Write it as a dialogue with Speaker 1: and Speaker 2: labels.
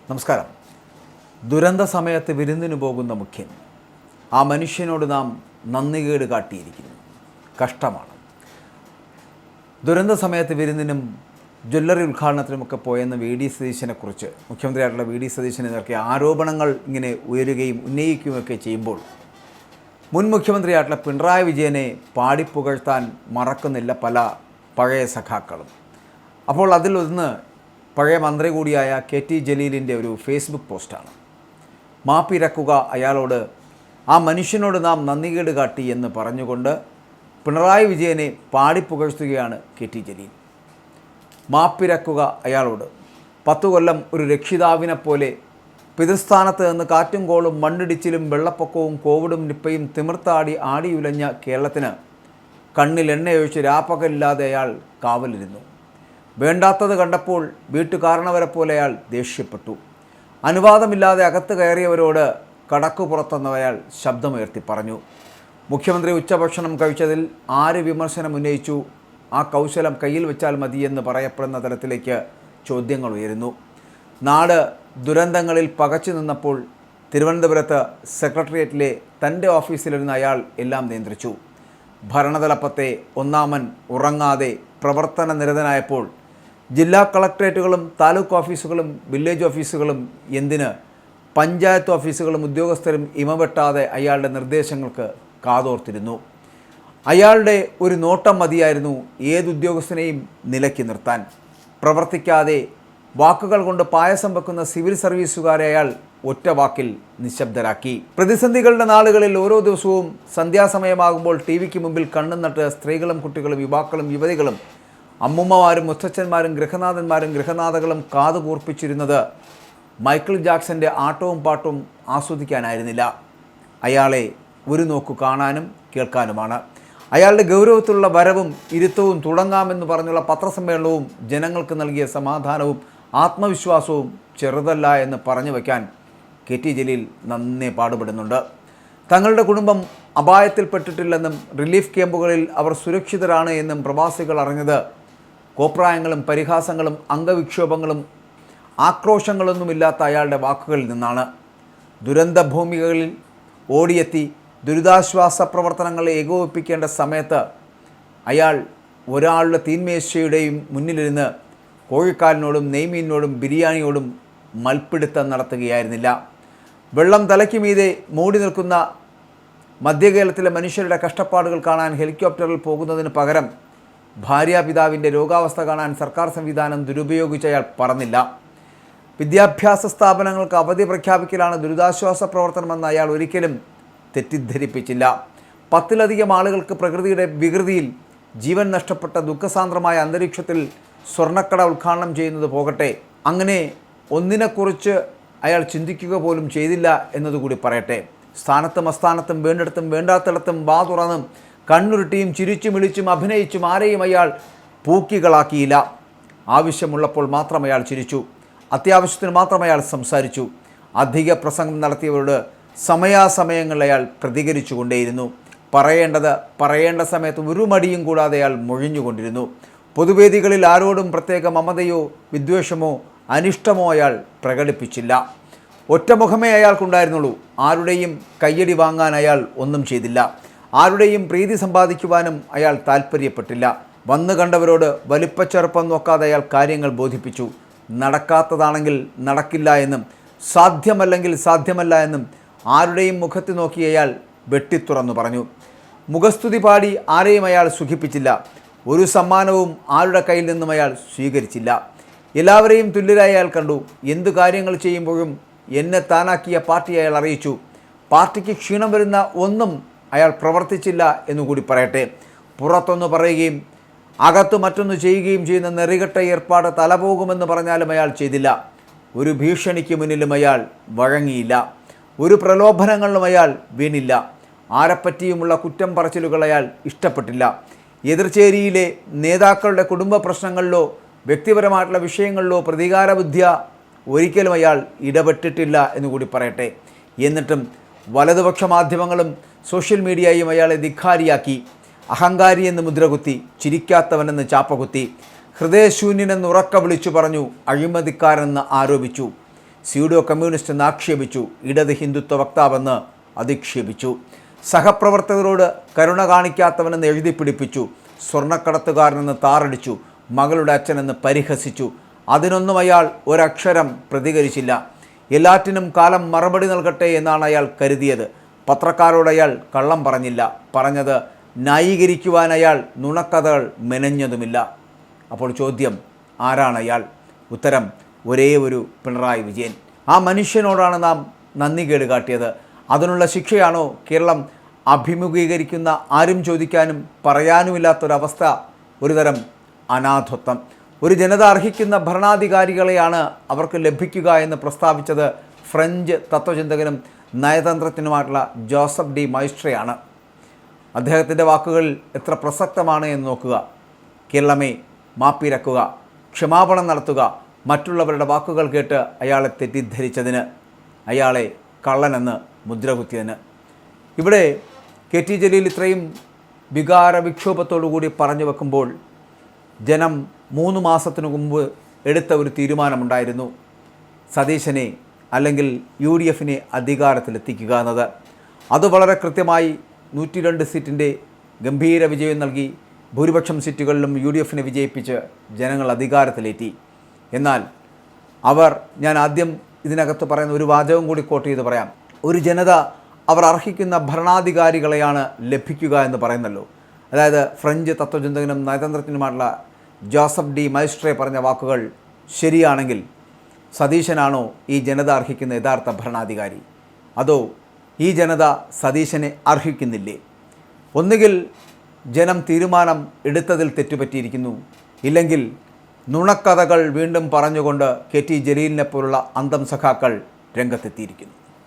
Speaker 1: നമസ്കാരം. ദുരന്ത സമയത്ത് വിരുന്നിന് പോകുന്ന മുഖ്യൻ, ആ മനുഷ്യനോട് നാം നന്ദികേട് കാട്ടിയിരിക്കുന്നു. കഷ്ടമാണ്. ദുരന്ത സമയത്ത് വിരുന്നിനും ജ്വല്ലറി ഉദ്ഘാടനത്തിനുമൊക്കെ പോയെന്ന വി ഡി സതീശനെക്കുറിച്ച് മുഖ്യമന്ത്രിയായിട്ടുള്ള വി ഡി സതീശനെ നേർക്കിയ ആരോപണങ്ങൾ ഇങ്ങനെ ഉയരുകയും ഉന്നയിക്കുകയൊക്കെ ചെയ്യുമ്പോൾ മുൻ മുഖ്യമന്ത്രിയായിട്ടുള്ള പിണറായി വിജയനെ പാടിപ്പുകഴ്ത്താൻ മറക്കുന്നില്ല പല പഴയ സഖാക്കളും. അപ്പോൾ അതിലൊന്ന് പഴയ മന്ത്രി കൂടിയായ കെ ടി ജലീലിൻ്റെ ഒരു ഫേസ്ബുക്ക് പോസ്റ്റാണ്. മാപ്പിരക്കുക അയാളോട്, ആ മനുഷ്യനോട് നാം നന്ദികേട് കാട്ടി എന്ന് പറഞ്ഞുകൊണ്ട് പിണറായി വിജയനെ പാടിപ്പുകഴ്ത്തുകയാണ് കെ ടി ജലീൽ. മാപ്പിരക്കുക അയാളോട്. 10 കൊല്ലം ഒരു രക്ഷിതാവിനെ പോലെ പിതൃസ്ഥാനത്ത് നിന്ന് കാറ്റും കോളും മണ്ണിടിച്ചിലും വെള്ളപ്പൊക്കവും കോവിഡും നിപ്പയും തിമിർത്താടി ആടിയുലഞ്ഞ കേരളത്തിന് കണ്ണിൽ എണ്ണയൊഴിച്ച് രാപ്പകലില്ലാതെ അയാൾ കാവലിരുന്നു. വേണ്ടാത്തത് കണ്ടപ്പോൾ വീട്ടുകാരണവരെ പോലെ അയാൾ ദേഷ്യപ്പെട്ടു. അനുവാദമില്ലാതെ അകത്ത് കയറിയവരോട് കടക്കുപുറത്തെന്ന് അയാൾ ശബ്ദമുയർത്തി പറഞ്ഞു. മുഖ്യമന്ത്രി ഉച്ചഭക്ഷണം കഴിച്ചതിൽ ആര് വിമർശനം ഉന്നയിച്ചു? ആ കൗശലം കയ്യിൽ വെച്ചാൽ മതിയെന്ന് പറയപ്പെടുന്ന തലത്തിലേക്ക് ചോദ്യങ്ങൾ ഉയരുന്നു. നാട് ദുരന്തങ്ങളിൽ പകച്ചു നിന്നപ്പോൾ തിരുവനന്തപുരത്ത് സെക്രട്ടേറിയറ്റിലെ തൻ്റെ ഓഫീസിലിരുന്ന അയാൾ എല്ലാം നിയന്ത്രിച്ചു. ഭരണതലപ്പത്തെ ഒന്നാമൻ ഉറങ്ങാതെ പ്രവർത്തന നിരതനായപ്പോൾ ജില്ലാ കളക്ട്രേറ്റുകളും താലൂക്ക് ഓഫീസുകളും വില്ലേജ് ഓഫീസുകളും എന്തിന് പഞ്ചായത്ത് ഓഫീസുകളും ഉദ്യോഗസ്ഥരും ഇമവെട്ടാതെ അയാളുടെ നിർദ്ദേശങ്ങൾക്ക് കാതോർത്തിരുന്നു. അയാളുടെ ഒരു നോട്ടം മതിയായിരുന്നു ഏതുദ്യോഗസ്ഥനെയും നിലയ്ക്ക് നിർത്താൻ. പ്രവർത്തിക്കാതെ വാക്കുകൾ കൊണ്ട് പായസം വെക്കുന്ന സിവിൽ സർവീസുകാരെ അയാൾ ഒറ്റ വാക്കിൽ നിശബ്ദരാക്കി. പ്രതിസന്ധികളുടെ നാളുകളിൽ ഓരോ ദിവസവും സന്ധ്യാസമയമാകുമ്പോൾ ടി വിക്ക് മുമ്പിൽ കണ്ണും നട്ട് സ്ത്രീകളും കുട്ടികളും യുവാക്കളും യുവതികളും അമ്മുമ്മമാരും മുത്തച്ഛന്മാരും ഗൃഹനാഥന്മാരും ഗൃഹനാഥകളും കാതുകൂർപ്പിച്ചിരുന്നത് മൈക്കിൾ ജാക്സന്റെ ആട്ടവും പാട്ടും ആസ്വദിക്കാനായിരുന്നില്ല. അയാളെ ഒരു നോക്കു കാണാനും കേൾക്കാനുമാണ്. അയാളുടെ ഗൗരവത്തിലുള്ള വരവും ഇരുത്തവും തുടങ്ങാമെന്ന് പറഞ്ഞുള്ള പത്രസമ്മേളനവും ജനങ്ങൾക്ക് നൽകിയ സമാധാനവും ആത്മവിശ്വാസവും ചെറുതല്ല എന്ന് പറഞ്ഞു വയ്ക്കാൻ കെ ടി ജലീൽ നന്നേ പാടുപെടുന്നുണ്ട്. തങ്ങളുടെ കുടുംബം അപായത്തിൽപ്പെട്ടിട്ടില്ലെന്നും റിലീഫ് ക്യാമ്പുകളിൽ അവർ സുരക്ഷിതരാണ് എന്നും പ്രവാസികൾ അറിഞ്ഞത് കോപ്രായങ്ങളും പരിഹാസങ്ങളും അംഗവിക്ഷോഭങ്ങളും ആക്രോശങ്ങളൊന്നുമില്ലാത്ത അയാളുടെ വാക്കുകളിൽ നിന്നാണ്. ദുരന്തഭൂമികളിൽ ഓടിയെത്തി ദുരിതാശ്വാസ പ്രവർത്തനങ്ങളെ ഏകോപിപ്പിക്കേണ്ട സമയത്ത് അയാൾ ഒരാളുടെ തീന്മേശയുടെയും മുന്നിലിരുന്ന് കോഴിക്കാലിനോടും നെയ്മീനോടും ബിരിയാണിയോടും മൽപ്പിടുത്തം നടത്തുകയായിരുന്നില്ല. വെള്ളം തലയ്ക്ക് മീതെ മൂടി നിൽക്കുന്ന മധ്യകേരളത്തിലെ മനുഷ്യരുടെ കഷ്ടപ്പാടുകൾ കാണാൻ ഹെലികോപ്റ്ററിൽ പോകുന്നതിന് പകരം ഭാര്യാപിതാവിൻ്റെ രോഗാവസ്ഥ കാണാൻ സർക്കാർ സംവിധാനം ദുരുപയോഗിച്ച് അയാൾ പറഞ്ഞില്ല. വിദ്യാഭ്യാസ സ്ഥാപനങ്ങൾക്ക് അവധി പ്രഖ്യാപിക്കലാണ് ദുരിതാശ്വാസ പ്രവർത്തനമെന്ന് അയാൾ ഒരിക്കലും തെറ്റിദ്ധരിപ്പിച്ചില്ല. 10-ലധികം ആളുകൾക്ക് പ്രകൃതിയുടെ വികൃതിയിൽ ജീവൻ നഷ്ടപ്പെട്ട ദുഃഖസാന്ദ്രമായ അന്തരീക്ഷത്തിൽ സ്വർണ്ണക്കട ഉദ്ഘാടനം ചെയ്യുന്നത് പോകട്ടെ, അങ്ങനെ ഒന്നിനെക്കുറിച്ച് അയാൾ ചിന്തിക്കുക പോലും ചെയ്തില്ല എന്നതുകൂടി പറയട്ടെ. സ്ഥാനത്തും അസ്ഥാനത്തും വേണ്ടിടത്തും വേണ്ടാത്തിടത്തും വാ തുറന്നും കണ്ണുരുട്ടിയും ചിരിച്ചും വിളിച്ചും അഭിനയിച്ചും ആരെയും അയാൾ പൂക്കികളാക്കിയില്ല. ആവശ്യമുള്ളപ്പോൾ മാത്രം അയാൾ ചിരിച്ചു. അത്യാവശ്യത്തിന് മാത്രം അയാൾ സംസാരിച്ചു. അധിക പ്രസംഗം നടത്തിയവരോട് സമയാസമയങ്ങളിൽ അയാൾ പ്രതികരിച്ചു കൊണ്ടേയിരുന്നു. പറയേണ്ട സമയത്ത് ഒരു മടിയും കൂടാതെ അയാൾ മൊഴിഞ്ഞുകൊണ്ടിരുന്നു. പൊതുവേദികളിൽ ആരോടും പ്രത്യേക മമതയോ വിദ്വേഷമോ അനിഷ്ടമോ അയാൾ പ്രകടിപ്പിച്ചില്ല. ഒറ്റമുഖമേ അയാൾക്കുണ്ടായിരുന്നുള്ളൂ. ആരുടെയും കയ്യടി വാങ്ങാൻ അയാൾ ഒന്നും ചെയ്തില്ല. ആരുടെയും പ്രീതി സമ്പാദിക്കുവാനും അയാൾ താല്പര്യപ്പെട്ടില്ല. വന്നു കണ്ടവരോട് വലിപ്പച്ചെറുപ്പം നോക്കാതെ അയാൾ കാര്യങ്ങൾ ബോധിപ്പിച്ചു. നടക്കാത്തതാണെങ്കിൽ നടക്കില്ല എന്നും സാധ്യമല്ലെങ്കിൽ സാധ്യമല്ല എന്നും ആരുടെയും മുഖത്ത് നോക്കി അയാൾ വെട്ടിത്തുറന്നു പറഞ്ഞു. മുഖസ്തുതി പാടി ആരെയും അയാൾ സുഖിപ്പിച്ചില്ല. ഒരു സമ്മാനവും ആരുടെ കയ്യിൽ നിന്നും അയാൾ സ്വീകരിച്ചില്ല. എല്ലാവരെയും തുല്യരായി അയാൾ കണ്ടു. എന്തു കാര്യങ്ങൾ ചെയ്യുമ്പോഴും എന്നെ താനാക്കിയ പാർട്ടി അയാൾ അറിയിച്ചു. പാർട്ടിക്ക് ക്ഷീണം വരുന്ന ഒന്നും അയാൾ പ്രവർത്തിച്ചില്ല എന്നുകൂടി പറയട്ടെ. പുറത്തൊന്ന് പറയുകയും അകത്ത് മറ്റൊന്ന് ചെയ്യുകയും ചെയ്യുന്ന നെറികെട്ട ഏർപ്പാട് തലപോകുമെന്ന് പറഞ്ഞാലും അയാൾ ചെയ്തില്ല. ഒരു ഭീഷണിക്ക് മുന്നിലും അയാൾ വഴങ്ങിയില്ല. ഒരു പ്രലോഭനങ്ങളിലും അയാൾ വീണില്ല. ആരെപ്പറ്റിയുമുള്ള കുറ്റം പറച്ചിലുകൾ അയാൾ ഇഷ്ടപ്പെട്ടില്ല. എതിർചേരിയിലെ നേതാക്കളുടെ കുടുംബ പ്രശ്നങ്ങളിലോ വ്യക്തിപരമായിട്ടുള്ള വിഷയങ്ങളിലോ പ്രതികാരബുദ്ധിയ ഒരിക്കലും അയാൾ ഇടപെട്ടിട്ടില്ല എന്നുകൂടി പറയട്ടെ. എന്നിട്ടും വലതുപക്ഷ മാധ്യമങ്ങളും സോഷ്യൽ മീഡിയയും അയാളെ ധിക്കാരിയാക്കി. അഹങ്കാരിയെന്ന് മുദ്രകുത്തി, ചിരിക്കാത്തവനെന്ന് ചാപ്പകുത്തി, ഹൃദയശൂന്യനെന്ന് ഉറക്ക വിളിച്ചു പറഞ്ഞു, അഴിമതിക്കാരെന്ന് ആരോപിച്ചു. സ്യൂഡോ കമ്മ്യൂണിസ്റ്റ് എന്ന് ആക്ഷേപിച്ചു, ഇടത് ഹിന്ദുത്വ വക്താവെന്ന് അധിക്ഷേപിച്ചു, സഹപ്രവർത്തകരോട് കരുണ കാണിക്കാത്തവനെന്ന് എഴുതി പിടിപ്പിച്ചു, സ്വർണ്ണക്കടത്തുകാരനെന്ന് താറടിച്ചു, മകളുടെ അച്ഛനെന്ന് പരിഹസിച്ചു. അതിനൊന്നും അയാൾ ഒരക്ഷരം പ്രതികരിച്ചില്ല. എല്ലാറ്റിനും കാലം മറുപടി നൽകട്ടെ എന്നാണ് അയാൾ കരുതിയത്. പത്രക്കാരോട് അയാൾ കള്ളം പറഞ്ഞില്ല. പറഞ്ഞത് ന്യായീകരിക്കുവാൻ അയാൾ നുണക്കഥകൾ മെനഞ്ഞതുമില്ല. അപ്പോൾ ചോദ്യം, ആരാണ് അയാൾ? ഉത്തരം, ഒരേ ഒരു പിണറായി വിജയൻ. ആ മനുഷ്യനോടാണ് നാം നന്ദികേട് കാട്ടിയത്. അതിനുള്ള ശിക്ഷയാണോ കേരളം അഭിമുഖീകരിക്കുന്ന ആരും ചോദിക്കാനും പറയാനുമില്ലാത്തൊരവസ്ഥ? ഒരുതരം അനാഥത്വം. ഒരു ജനത അർഹിക്കുന്ന ഭരണാധികാരികളെയാണ് അവർക്ക് ലഭിക്കുക എന്ന് പ്രസ്താവിച്ചത് ഫ്രഞ്ച് തത്വചിന്തകനും നയതന്ത്രജ്ഞനുമായിട്ടുള്ള ജോസഫ് ഡി മൈസ്ട്രയാണ്. അദ്ദേഹത്തിൻ്റെ വാക്കുകൾ എത്ര പ്രസക്തമാണ് എന്ന് നോക്കുക. കേരളമേ, മാപ്പിരക്കുക, ക്ഷമാപണം നടത്തുക, മറ്റുള്ളവരുടെ വാക്കുകൾ കേട്ട് അയാളെ തെറ്റിദ്ധരിച്ചതിന്, അയാളെ കള്ളനെന്ന് മുദ്രകുത്തിയതിന്. ഇവിടെ കെ ടി ജലീൽ ഇത്രയും വികാര വിക്ഷോഭത്തോടുകൂടി പറഞ്ഞു വെക്കുമ്പോൾ ജനം 3 മാസത്തിനു മുമ്പ് എടുത്ത ഒരു തീരുമാനമുണ്ടായിരുന്നു, സതീശനെ അല്ലെങ്കിൽ UDFനെ അധികാരത്തിലെത്തിക്കുക എന്നത്. അത് വളരെ കൃത്യമായി 102 സീറ്റിൻ്റെ ഗംഭീര വിജയം നൽകി ഭൂരിപക്ഷം സീറ്റുകളിലും UDFനെ വിജയിപ്പിച്ച് ജനങ്ങൾ അധികാരത്തിലേറ്റി. എന്നാൽ ഞാൻ ആദ്യം ഇതിനകത്ത് പറയുന്ന ഒരു വാചകം കൂടി കോട്ട് ചെയ്ത് പറയാം. ഒരു ജനത അവർ അർഹിക്കുന്ന ഭരണാധികാരികളെയാണ് ലഭിക്കുക എന്ന് പറയുന്നല്ലോ. അതായത് ഫ്രഞ്ച് തത്വചിന്തകനും നയതന്ത്രജ്ഞനുമായിട്ടുള്ള ജോസഫ് ഡി മൈസ്ട്രേ പറഞ്ഞ വാക്കുകൾ ശരിയാണെങ്കിൽ സതീശനാണോ ഈ ജനത അർഹിക്കുന്ന യഥാർത്ഥ ഭരണാധികാരി? അതോ ഈ ജനത സതീശനെ അർഹിക്കുന്നില്ലേ? ഒന്നുകിൽ ജനം തീരുമാനം എടുത്തതിൽ തെറ്റുപറ്റിയിരിക്കുന്നു, ഇല്ലെങ്കിൽ നുണക്കഥകൾ വീണ്ടും പറഞ്ഞുകൊണ്ട് കെ ടി ജലീലിനെ പോലുള്ള അന്തം സഖാക്കൾ രംഗത്തെത്തിയിരിക്കുന്നു.